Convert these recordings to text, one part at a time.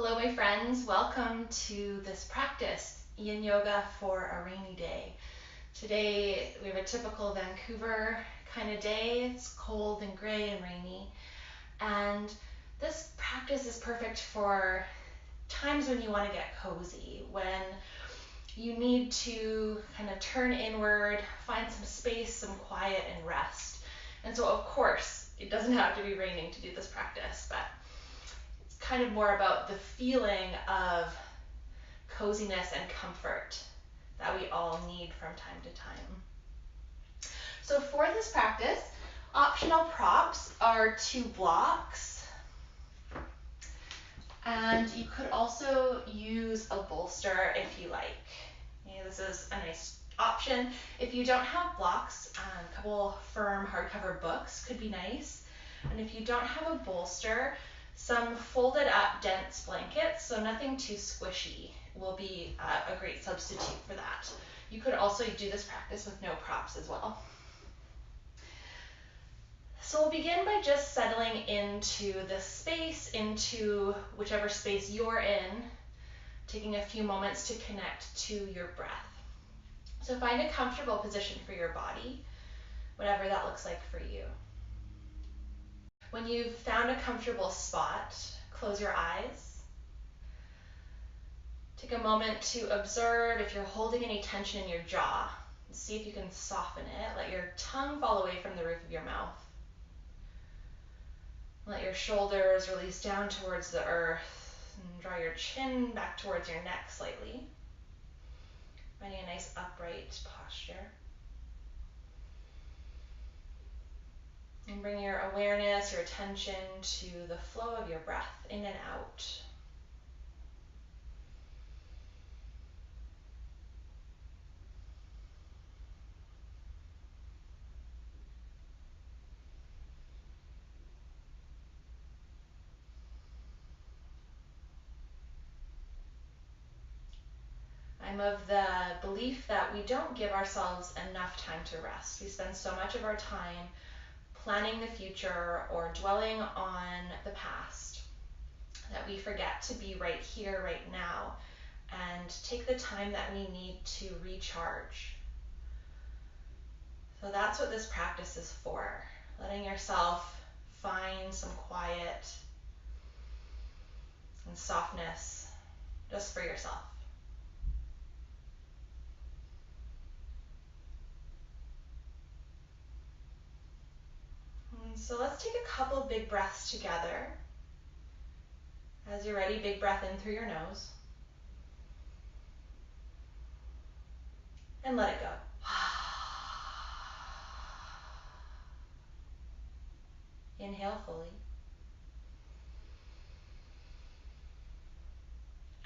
Hello my friends, welcome to this practice, Yin Yoga for a rainy day. Today we have a typical Vancouver kind of day. It's cold and gray and rainy, and this practice is perfect for times when you want to get cozy, when you need to kind of turn inward, find some space, some quiet and rest. And so of course it doesn't have to be raining to do this practice, but kind of more about the feeling of coziness and comfort that we all need from time to time. So for this practice, optional props are 2 blocks, and you could also use a bolster if you like. This is a nice option. If you don't have blocks, a couple firm hardcover books could be nice. And if you don't have a bolster, some folded up dense blankets, so nothing too squishy, will be a great substitute for that. You could also do this practice with no props as well. So we'll begin by just settling into the space, into whichever space you're in, taking a few moments to connect to your breath. So find a comfortable position for your body, whatever that looks like for you. When you've found a comfortable spot, close your eyes. Take a moment to observe if you're holding any tension in your jaw. See if you can soften it. Let your tongue fall away from the roof of your mouth. Let your shoulders release down towards the earth and draw your chin back towards your neck slightly. Finding a nice upright posture. And bring your awareness, your attention to the flow of your breath in and out. I'm of the belief that we don't give ourselves enough time to rest. We spend so much of our time planning the future or dwelling on the past that we forget to be right here, right now, and take the time that we need to recharge. So that's what this practice is for, letting yourself find some quiet and softness just for yourself. So let's take a couple big breaths together. As you're ready, big breath in through your nose. And let it go. Inhale fully.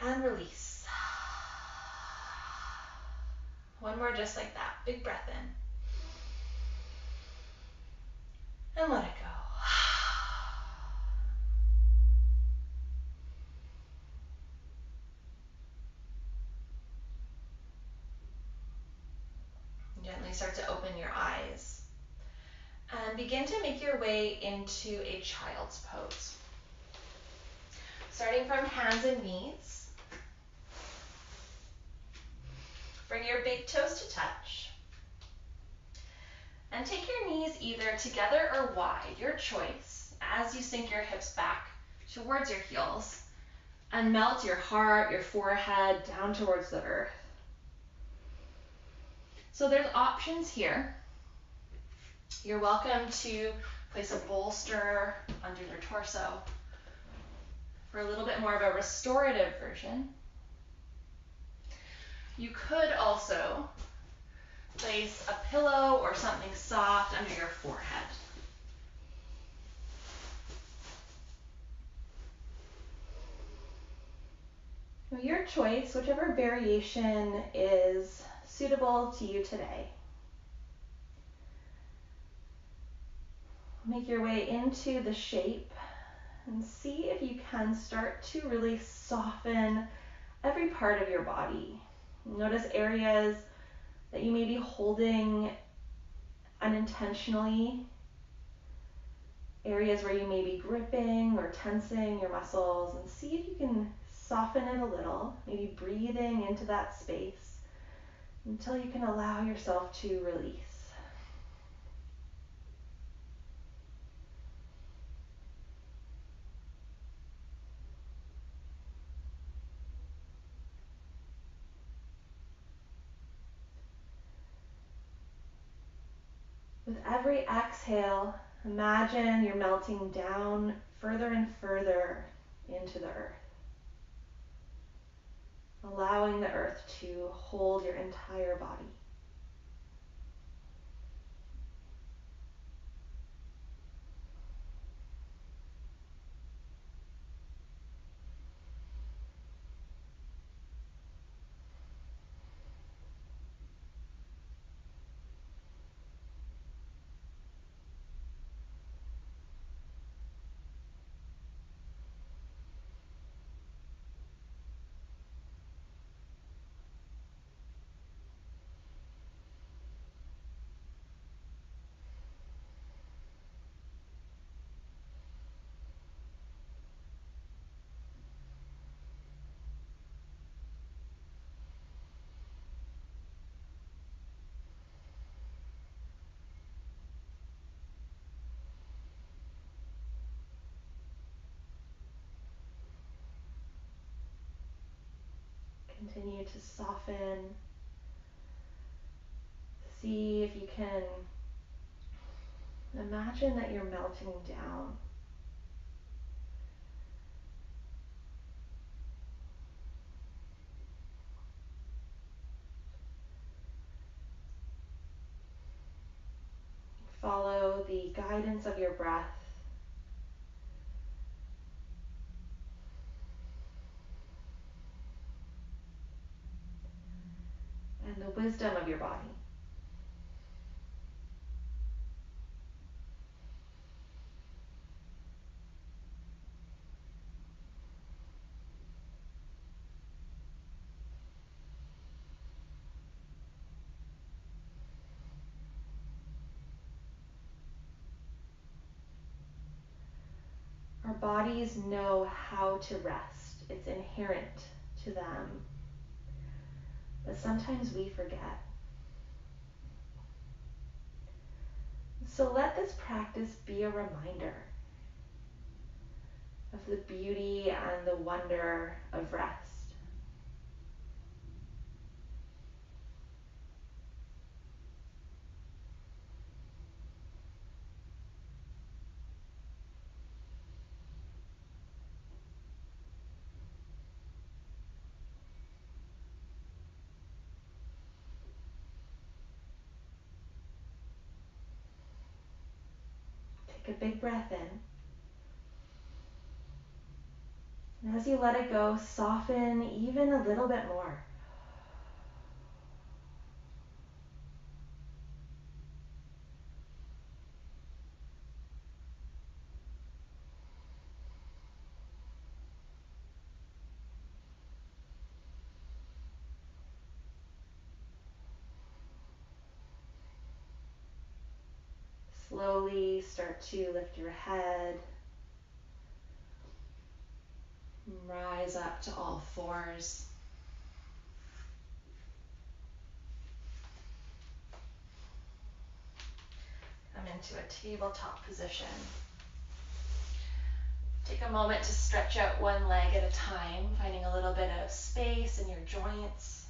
And release. One more just like that. Big breath in. And let it go. Gently start to open your eyes. And begin to make your way into a child's pose. Starting from hands and knees. Bring your big toes to touch. And take your knees either together or wide, your choice, as you sink your hips back towards your heels and melt your heart, your forehead down towards the earth. So there's options here. You're welcome to place a bolster under your torso for a little bit more of a restorative version. You could also place a pillow or something soft under your forehead. Now your choice, whichever variation is suitable to you today. Make your way into the shape and see if you can start to really soften every part of your body. Notice areas that you may be holding unintentionally, areas where you may be gripping or tensing your muscles, and see if you can soften it a little, maybe breathing into that space until you can allow yourself to release. With every exhale, imagine you're melting down further and further into the earth, allowing the earth to hold your entire body. Continue to soften. See if you can imagine that you're melting down. Follow the guidance of your breath and the wisdom of your body. Our bodies know how to rest. It's inherent to them. But sometimes we forget. So let this practice be a reminder of the beauty and the wonder of rest. Take a big breath in. And as you let it go, soften even a little bit more. Slowly start to lift your head. Rise up to all fours. Come into a tabletop position. Take a moment to stretch out one leg at a time, finding a little bit of space in your joints.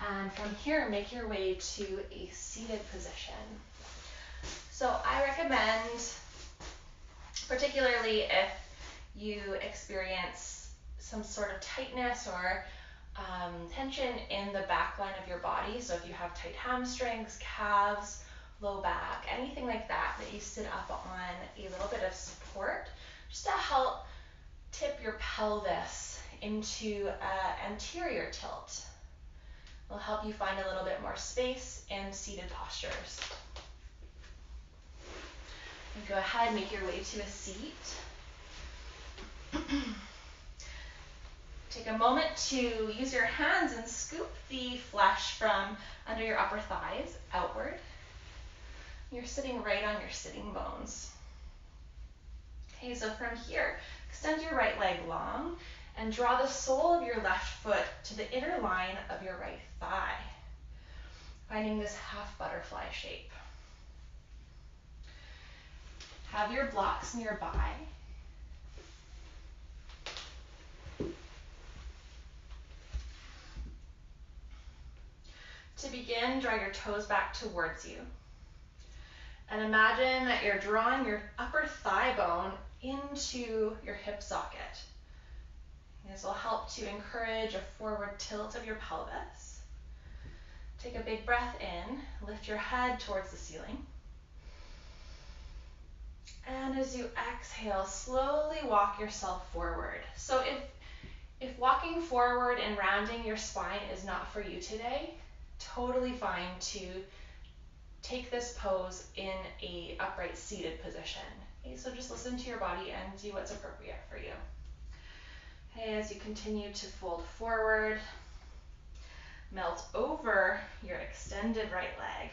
And from here, make your way to a seated position. So I recommend, particularly if you experience some sort of tightness or tension in the back line of your body, so if you have tight hamstrings, calves, low back, anything like that, that you sit up on a little bit of support, just to help tip your pelvis into an anterior tilt. Will help you find a little bit more space in seated postures. Go ahead, make your way to a seat. Take a moment to use your hands and scoop the flesh from under your upper thighs outward. You're sitting right on your sitting bones. Okay, so from here, extend your right leg long and draw the sole of your left foot to the inner line of your right thigh, finding this half butterfly shape. Have your blocks nearby. To begin, draw your toes back towards you. And imagine that you're drawing your upper thigh bone into your hip socket. This will help to encourage a forward tilt of your pelvis. Take a big breath in, lift your head towards the ceiling. And as you exhale, slowly walk yourself forward. So if walking forward and rounding your spine is not for you today, totally fine to take this pose in a upright seated position. Okay, so just listen to your body and do what's appropriate for you. Okay, as you continue to fold forward, melt over your extended right leg.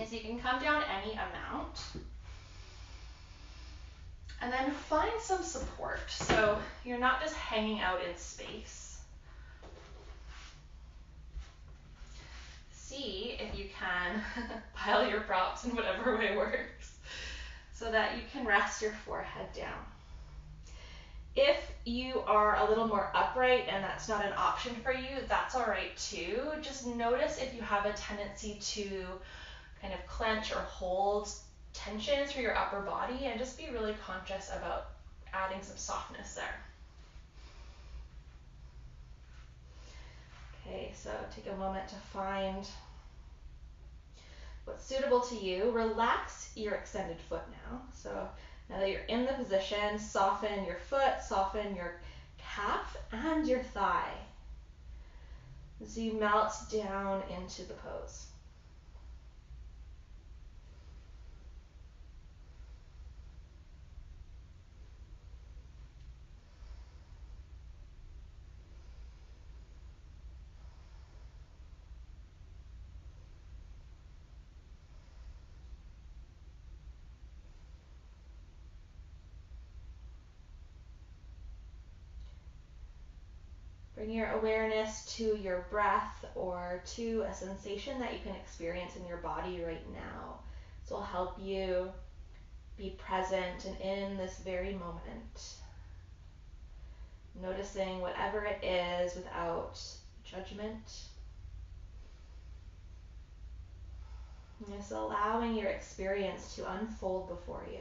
As you can come down any amount. And then find some support. So you're not just hanging out in space. See if you can pile your props in whatever way works so that you can rest your forehead down. If you are a little more upright and that's not an option for you, that's all right too. Just notice if you have a tendency to kind of clench or hold tension through your upper body, and just be really conscious about adding some softness there. Okay, so take a moment to find what's suitable to you. Relax your extended foot now. So now that you're in the position, soften your foot, soften your calf and your thigh as you melt down into the pose. Bring your awareness to your breath or to a sensation that you can experience in your body right now. This will help you be present and in this very moment. Noticing whatever it is without judgment. And just allowing your experience to unfold before you.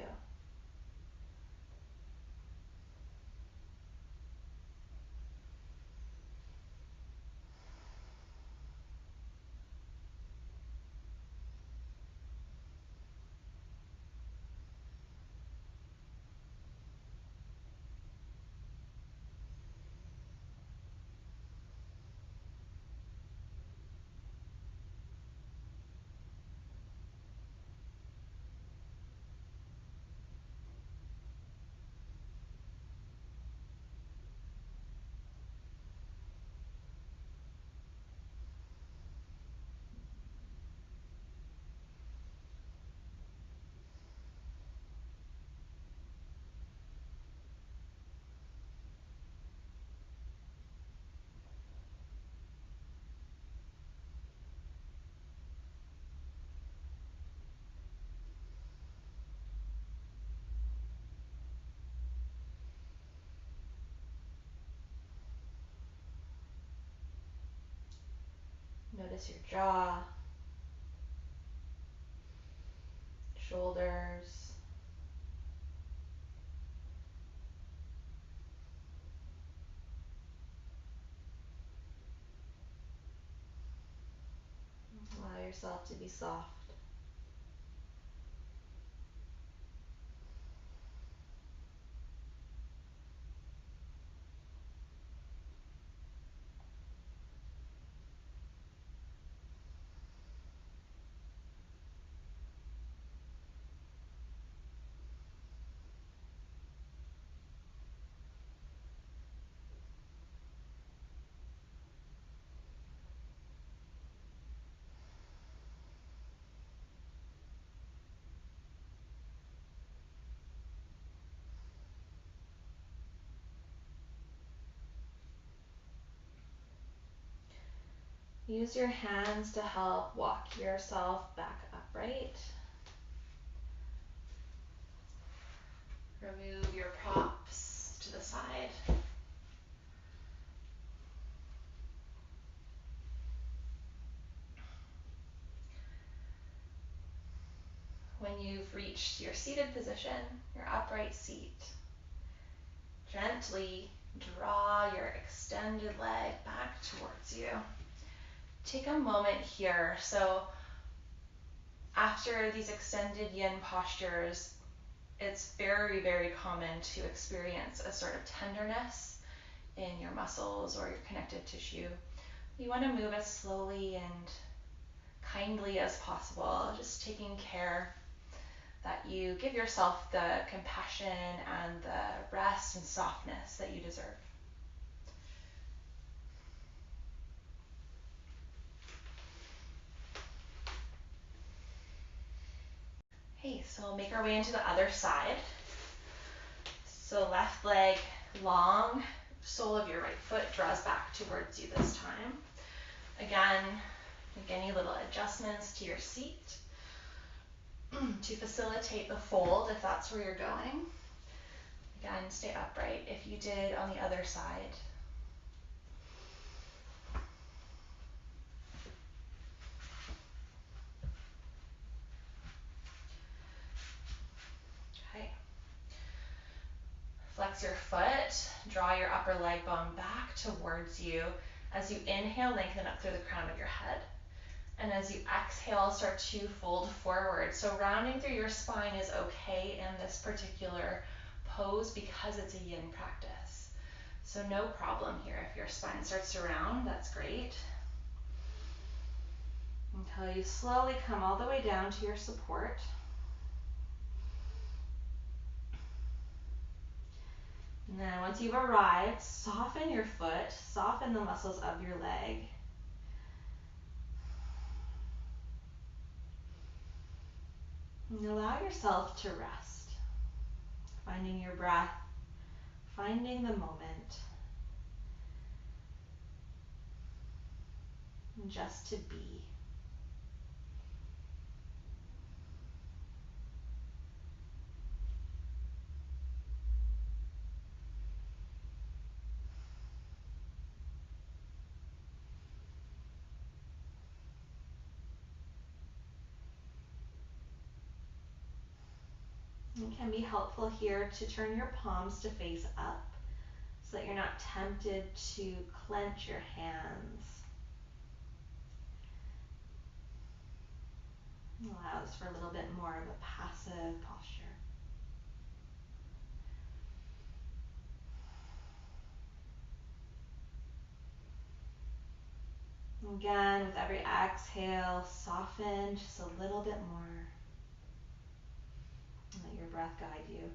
Notice your jaw, shoulders, allow yourself to be soft. Use your hands to help walk yourself back upright. Remove your props to the side. When you've reached your seated position, your upright seat, gently draw your extended leg back towards you. Take a moment here. So after these extended yin postures, it's very, very common to experience a sort of tenderness in your muscles or your connective tissue. You want to move as slowly and kindly as possible, just taking care that you give yourself the compassion and the rest and softness that you deserve. Okay, so we'll make our way into the other side. So left leg long, sole of your right foot draws back towards you this time. Again, make any little adjustments to your seat to facilitate the fold if that's where you're going. Again, stay upright if you did on the other side. Okay. Flex your foot, draw your upper leg bone back towards you. As you inhale, lengthen up through the crown of your head. And as you exhale, start to fold forward. So rounding through your spine is okay in this particular pose because it's a yin practice. So no problem here. If your spine starts to round, that's great. Until you slowly come all the way down to your support. And then once you've arrived, soften your foot, soften the muscles of your leg. And allow yourself to rest, finding your breath, finding the moment, and just to be. It can be helpful here to turn your palms to face up so that you're not tempted to clench your hands. It allows for a little bit more of a passive posture. Again, with every exhale, soften just a little bit more. And let your breath guide you.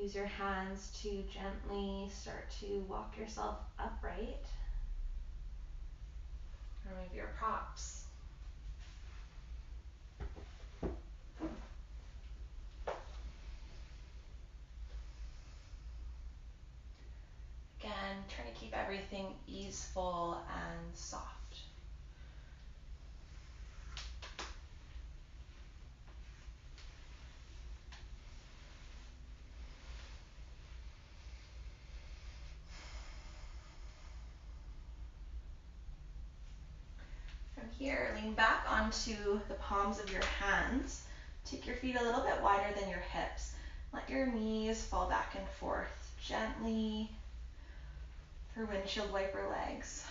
Use your hands to gently start to walk yourself upright. Remove your props. Again, trying to keep everything easeful and soft. From here, lean back onto the palms of your hands. Take your feet a little bit wider than your hips. Let your knees fall back and forth gently for windshield wiper legs.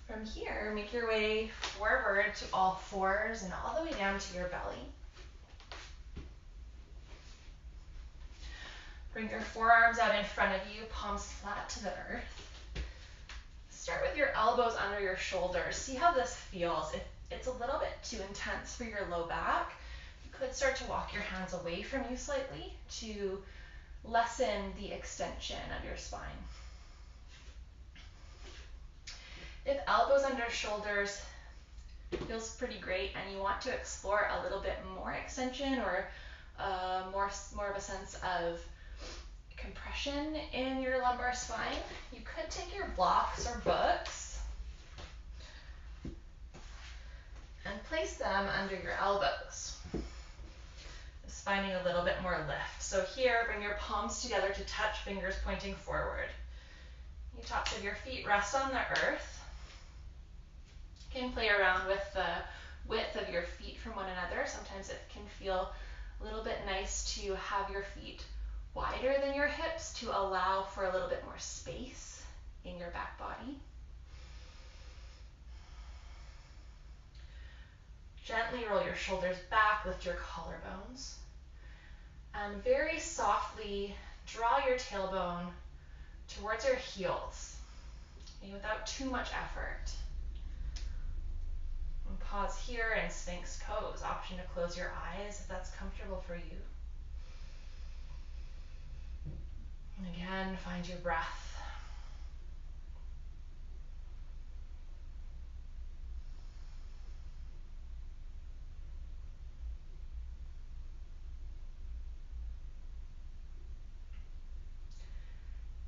From here, make your way forward to all fours and all the way down to your belly. Bring your forearms out in front of you, palms flat to the earth. Start with your elbows under your shoulders. See how this feels. If it's a little bit too intense for your low back, you could start to walk your hands away from you slightly to lessen the extension of your spine. If elbows under shoulders feels pretty great and you want to explore a little bit more extension or more of a sense of compression in your lumbar spine, you could take your blocks or books and place them under your elbows. Just finding a little bit more lift. So here, bring your palms together to touch, fingers pointing forward. The tops of your feet rest on the earth. You can play around with the width of your feet from one another. Sometimes it can feel a little bit nice to have your feet wider than your hips to allow for a little bit more space in your back body. Gently roll your shoulders back, lift your collarbones, and very softly draw your tailbone towards your heels, without too much effort. And pause here in Sphinx pose. Option to close your eyes if that's comfortable for you. And again, find your breath.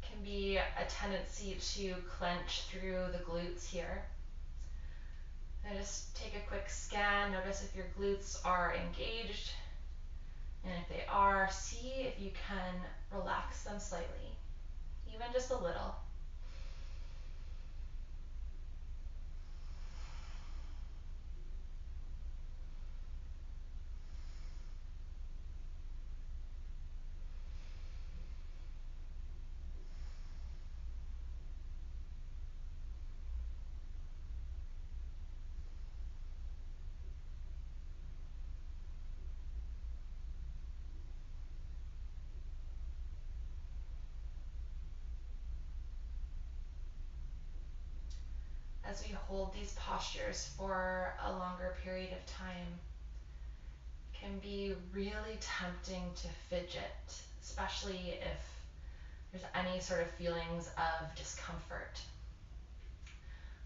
Can be a tendency to clench through the glutes here. And just take a quick scan. Notice if your glutes are engaged. And if they are, see if you can relax them slightly, even just a little. As we hold these postures for a longer period of time, it can be really tempting to fidget, especially if there's any sort of feelings of discomfort.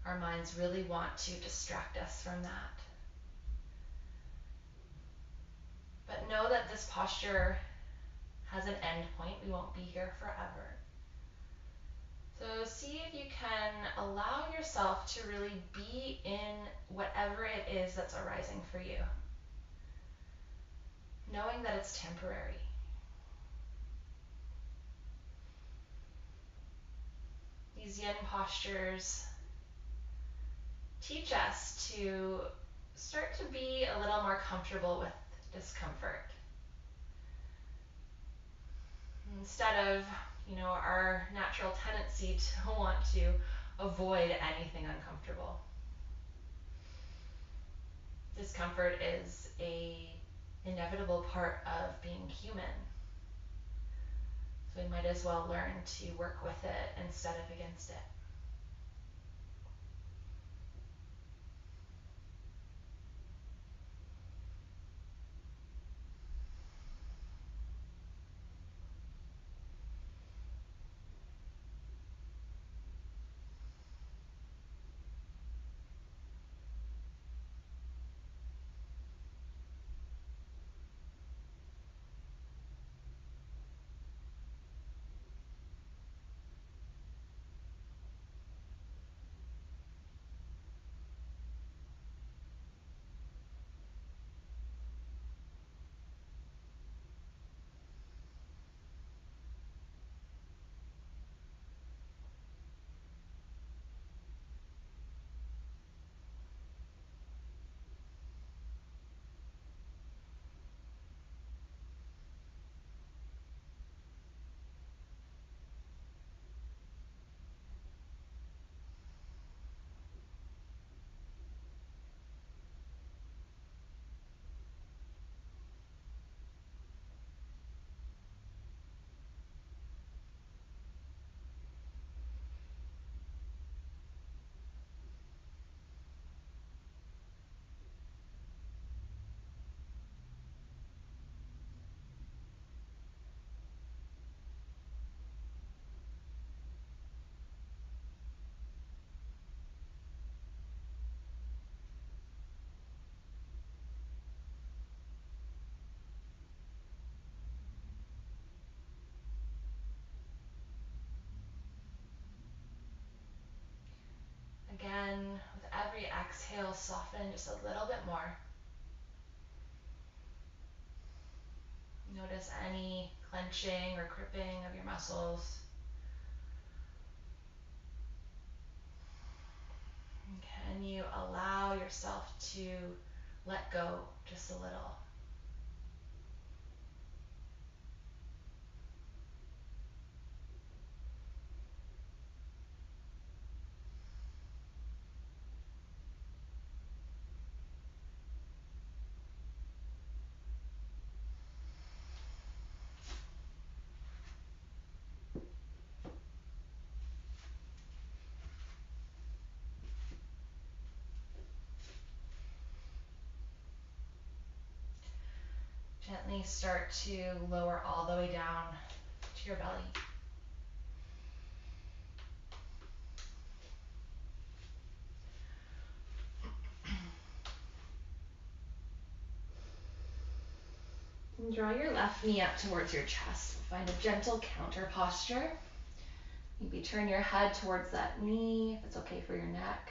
Our minds really want to distract us from that. But know that this posture has an end point. We won't be here forever. So see if you can allow yourself to really be in whatever it is that's arising for you, knowing that it's temporary. These yin postures teach us to start to be a little more comfortable with discomfort. instead of, our natural tendency to want to avoid anything uncomfortable. Discomfort is a inevitable part of being human. So we might as well learn to work with it instead of against it. Again, with every exhale, soften just a little bit more. Notice any clenching or gripping of your muscles. And can you allow yourself to let go just a little? Gently start to lower all the way down to your belly. And draw your left knee up towards your chest. Find a gentle counter posture. Maybe turn your head towards that knee if it's okay for your neck.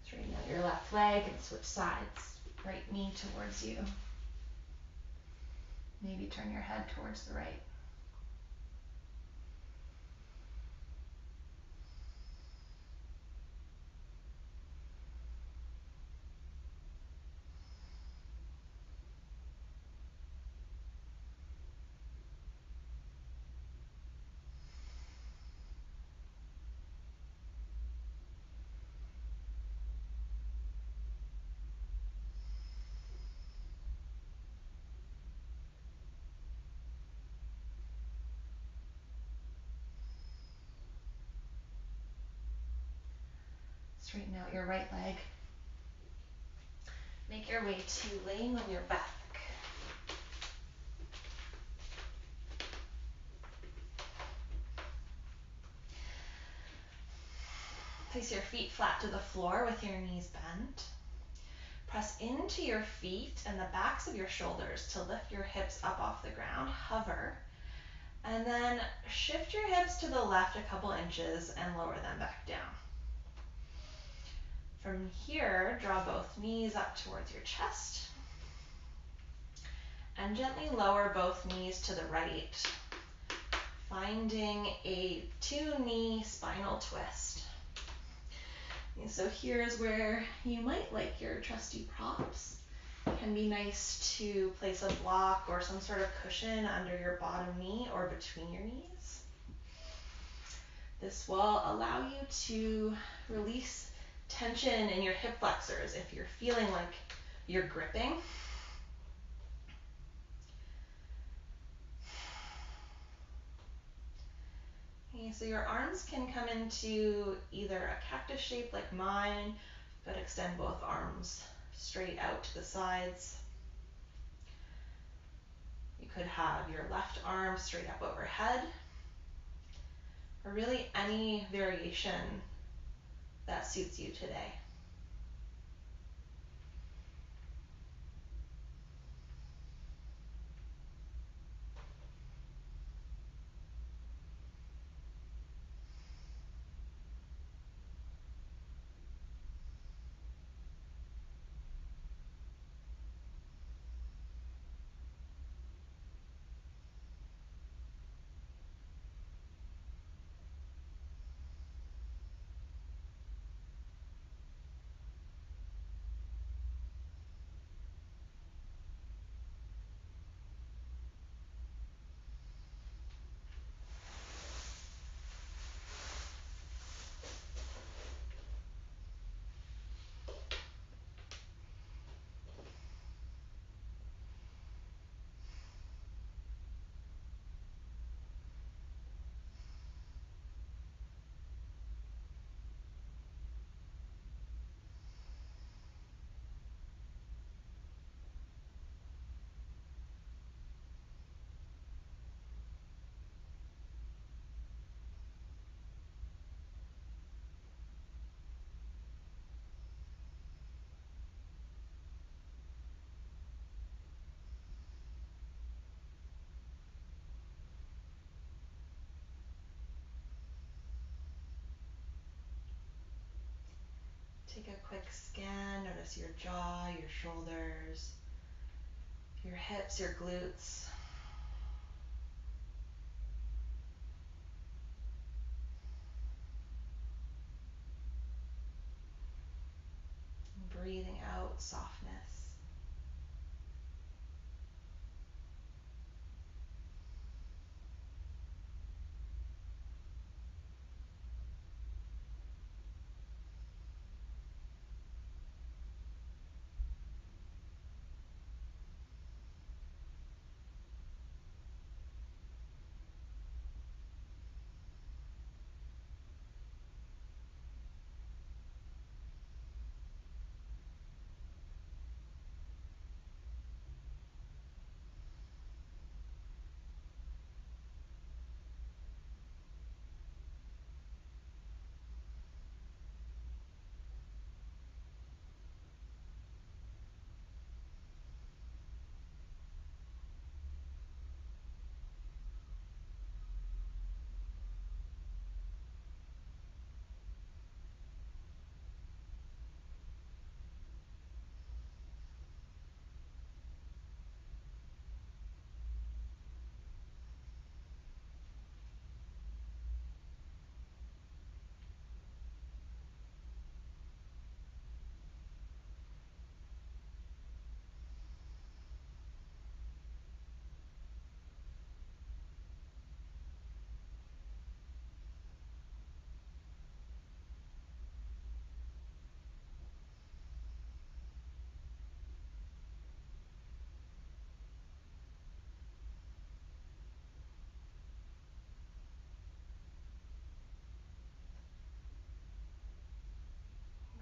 Straighten out your left leg and switch sides. Right knee towards you. Maybe turn your head towards the right. Straighten out your right leg. Make your way to laying on your back. Place your feet flat to the floor with your knees bent. Press into your feet and the backs of your shoulders to lift your hips up off the ground. Hover. And then shift your hips to the left a couple inches and lower them back down. From here, draw both knees up towards your chest. And gently lower both knees to the right, finding a 2-knee spinal twist. And so here's where you might like your trusty props. It can be nice to place a block or some sort of cushion under your bottom knee or between your knees. This will allow you to release tension in your hip flexors if you're feeling like you're gripping. Okay, so your arms can come into either a cactus shape like mine, but extend both arms straight out to the sides. You could have your left arm straight up overhead, or really any variation that suits you today. Take a quick scan, notice your jaw, your shoulders, your hips, your glutes. And breathing out softness.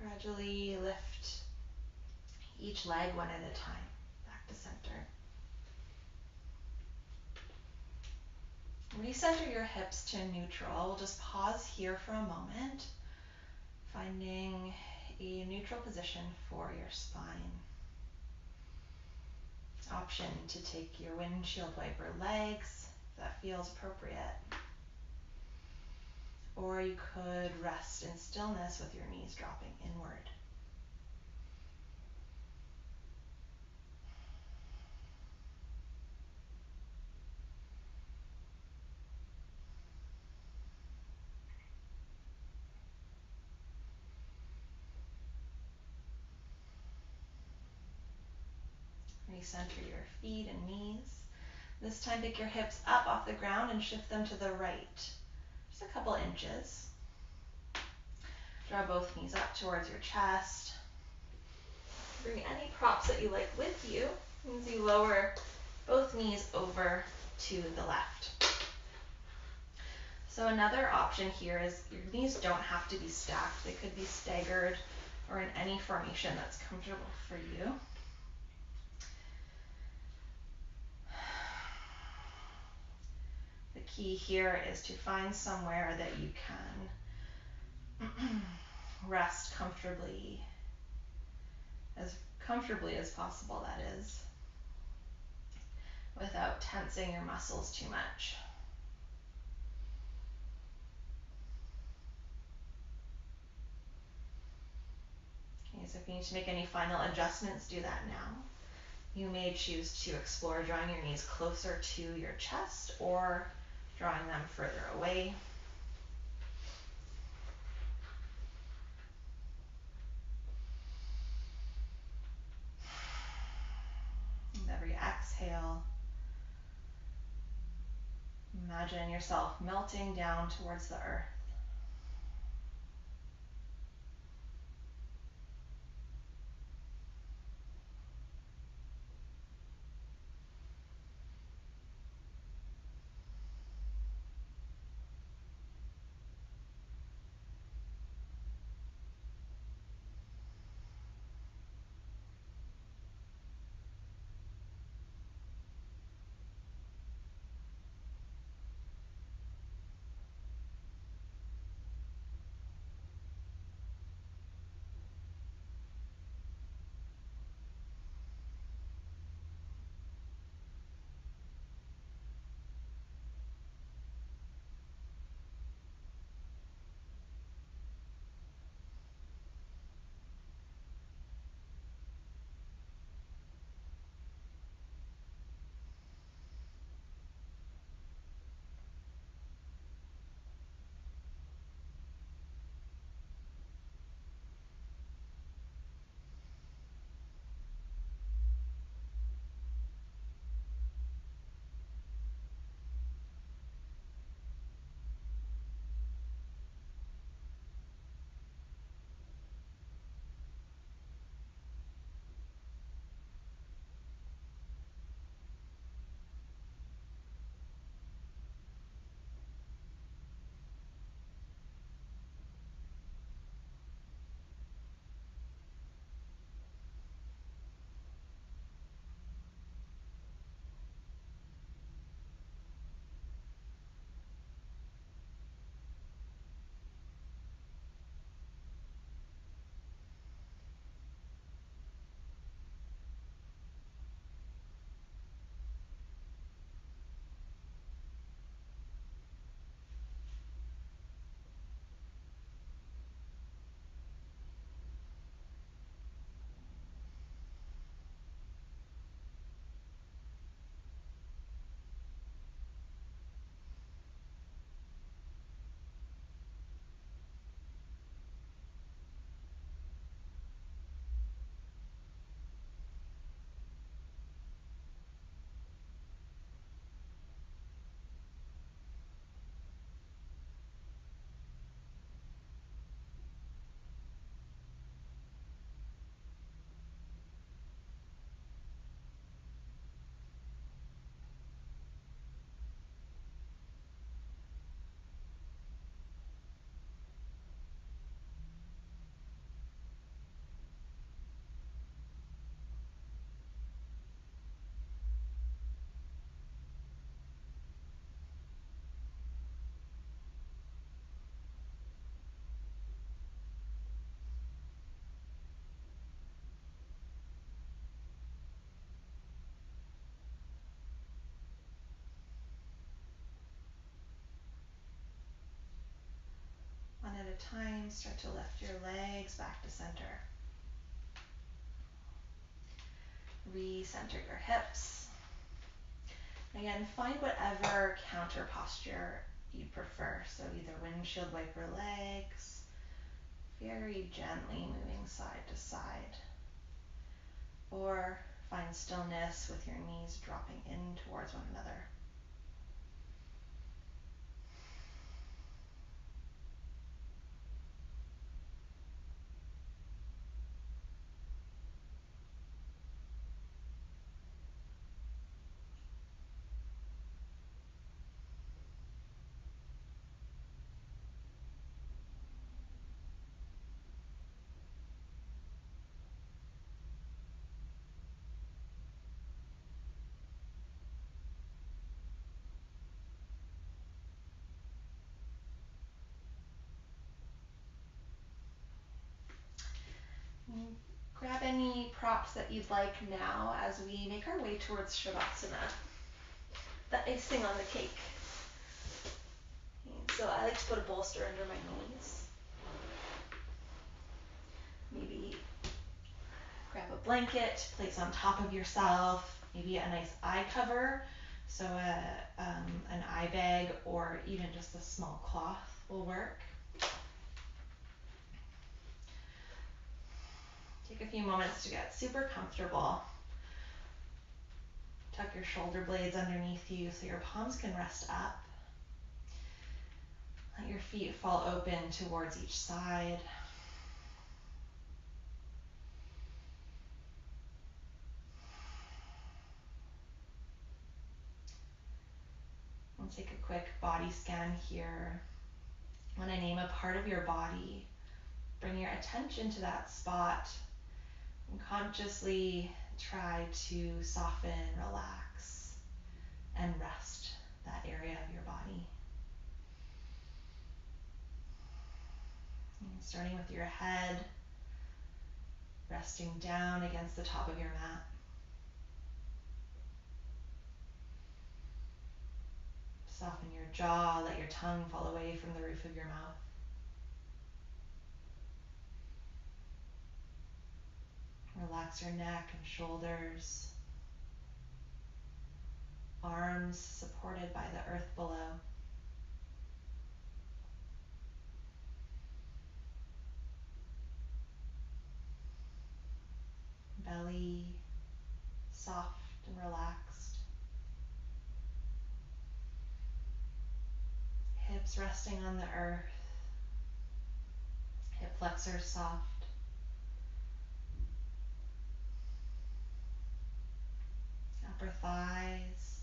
Gradually lift each leg one at a time, back to center. Recenter your hips to neutral. We'll just pause here for a moment. Finding a neutral position for your spine. Option to take your windshield wiper legs, if that feels appropriate. Or you could rest in stillness with your knees dropping inward. Recenter your feet and knees. This time pick your hips up off the ground and shift them to the right. Just a couple inches. Draw both knees up towards your chest. Bring any props that you like with you as you lower both knees over to the left. So another option here is your knees don't have to be stacked. They could be staggered or in any formation that's comfortable for you. The key here is to find somewhere that you can rest comfortably as possible, that is, without tensing your muscles too much. Okay, so if you need to make any final adjustments, do that now. You may choose to explore drawing your knees closer to your chest or drawing them further away. With every exhale, imagine yourself melting down towards the earth. a time, start to lift your legs back to center. Recenter your hips. Again, find whatever counter posture you prefer. So either windshield wiper legs, very gently moving side to side, or find stillness with your knees dropping in towards one another. Grab any props that you'd like now as we make our way towards Shavasana, the icing on the cake. So I like to put a bolster under my knees. Maybe grab a blanket, place on top of yourself, maybe a nice eye cover, so an eye bag or even just a small cloth will work. Take a few moments to get super comfortable. Tuck your shoulder blades underneath you so your palms can rest up. Let your feet fall open towards each side. We'll take a quick body scan here. When I name a part of your body, bring your attention to that spot and consciously try to soften, relax, and rest that area of your body. And starting with your head, resting down against the top of your mat. Soften your jaw, let your tongue fall away from the roof of your mouth. Relax your neck and shoulders, arms supported by the earth below. Belly soft and relaxed. Hips resting on the earth. Hip flexors soft. Upper thighs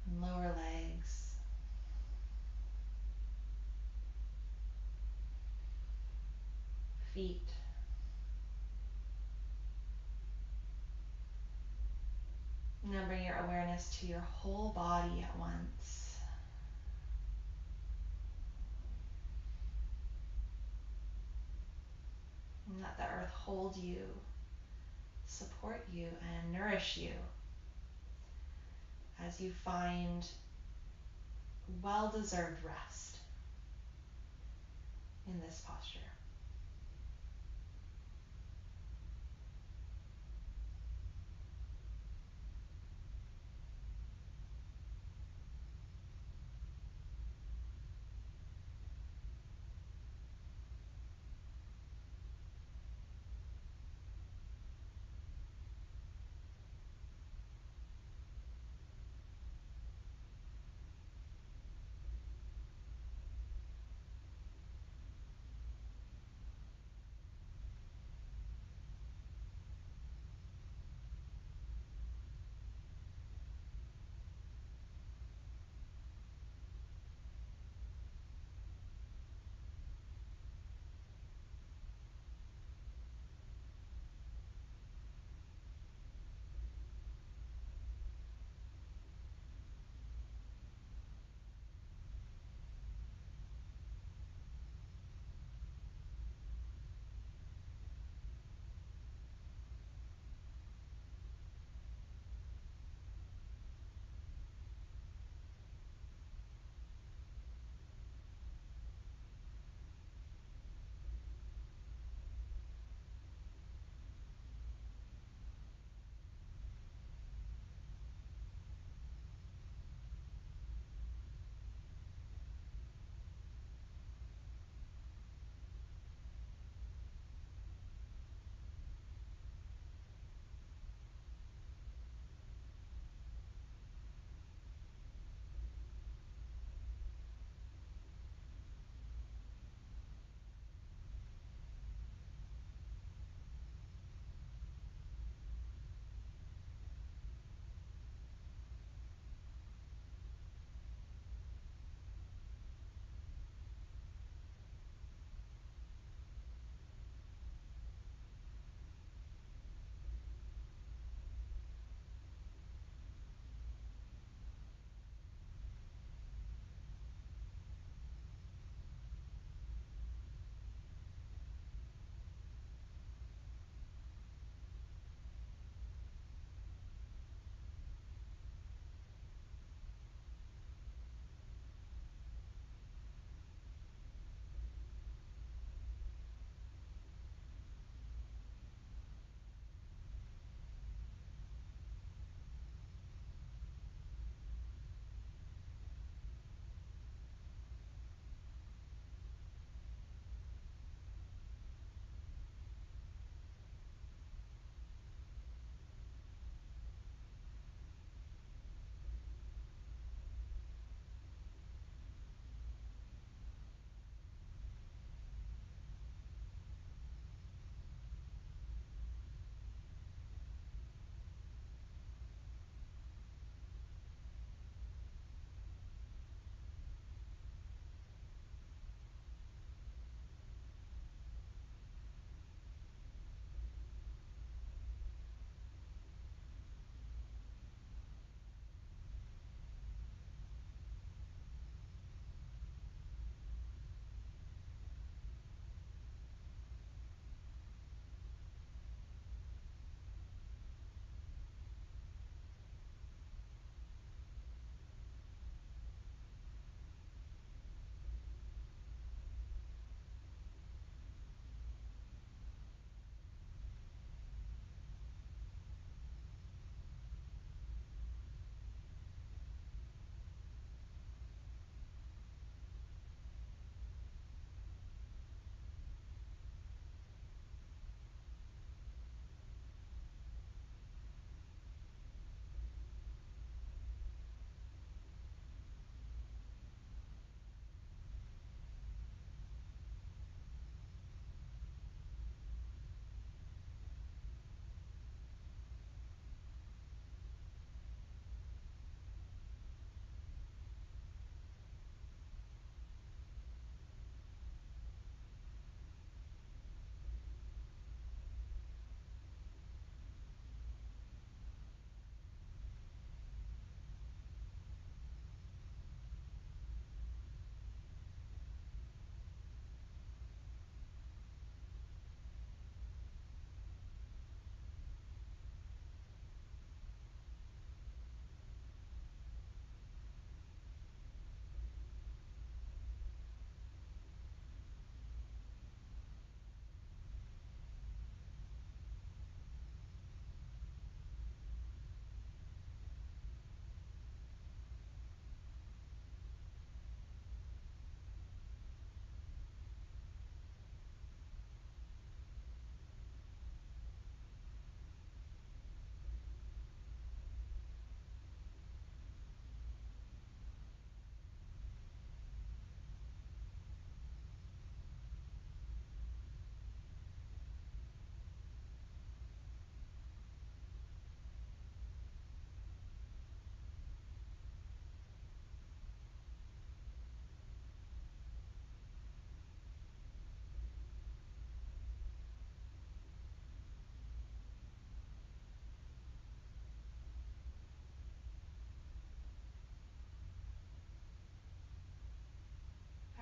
and lower legs. Feet. Now bring your awareness to your whole body at once. And let the earth hold you, support you, and nourish you as you find well-deserved rest in this posture.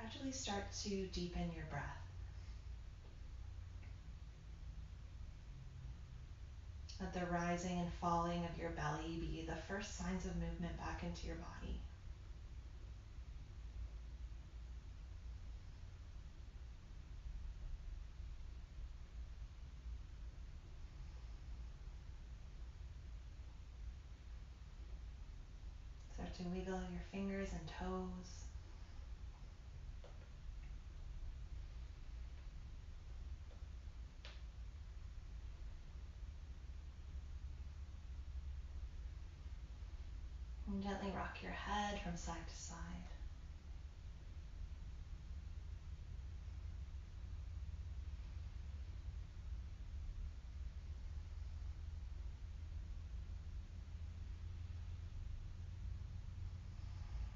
gradually start to deepen your breath. Let the rising and falling of your belly be the first signs of movement back into your body. Start to wiggle your fingers and toes. And gently rock your head from side to side.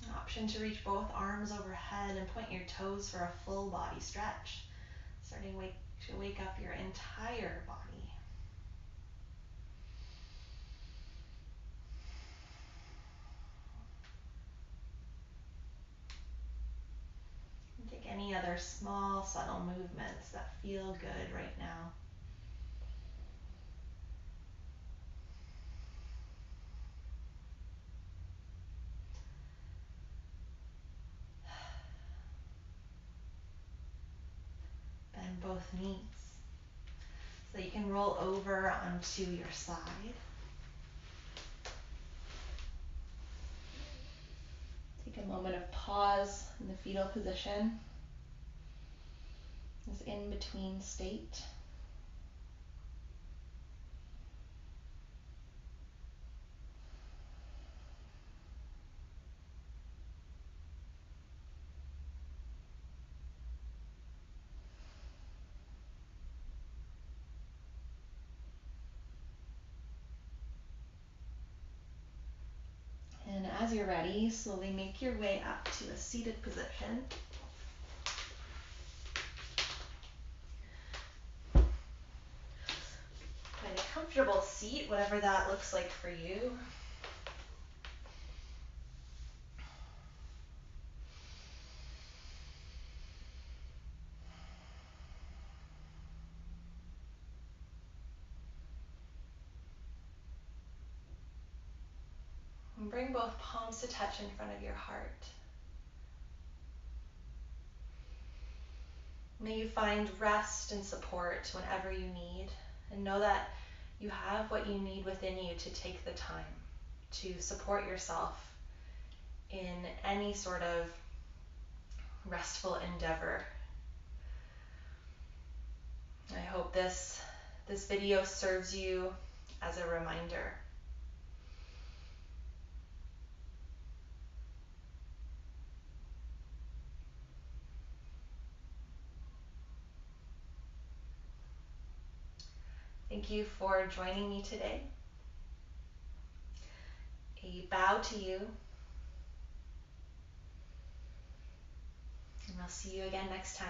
An option to reach both arms overhead and point your toes for a full body stretch, starting to wake up your entire body. And take any other small, subtle movements that feel good right now. Bend both knees so that you can roll over onto your side. Take a moment of pause in the fetal position, this in-between state. And as you're ready, slowly make your way up to a seated position. Find a comfortable seat, whatever that looks like for you. And bring both palms to touch in front of your heart. May you find rest and support whenever you need, and know that you have what you need within you to take the time to support yourself in any sort of restful endeavor. I hope this video serves you as a reminder. Thank you for joining me today. A bow to you, and I'll see you again next time.